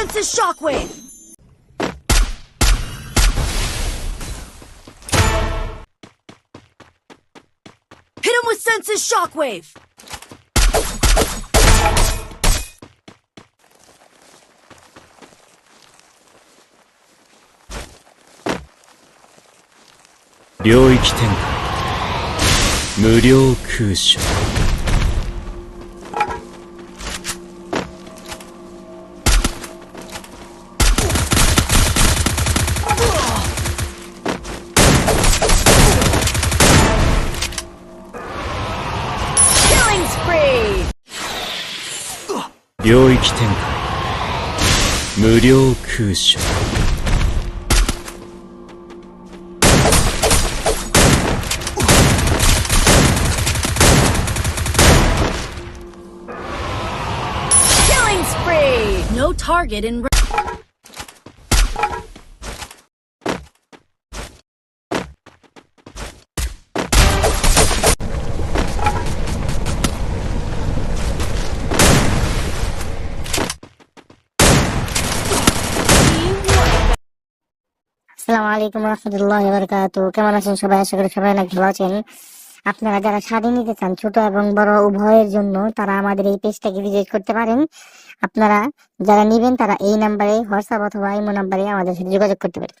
senses shockwave! Hit him with senses shockwave! Killing spree! 領域展開無料空襲 Killing spree! No target in আসসালামু আলাইকুম রাহমাতুল্লাহি ওয়া বারাকাতুহু। কেমন আছেন সবাই? আশা করি সবাই অনেক ভালো আছেন। আপনারা যারা শাড়ি নিতে চান ছোট এবং বড় উভয়ের জন্য, তারা আমাদের এই পেজটাকে ভিজিট করতে পারেন। আপনারা যারা নেবেন তারা এই নাম্বারে হোয়াটসঅ্যাপ অথবা ইমো নাম্বারে আমাদের সাথে যোগাযোগ করতে পারেন।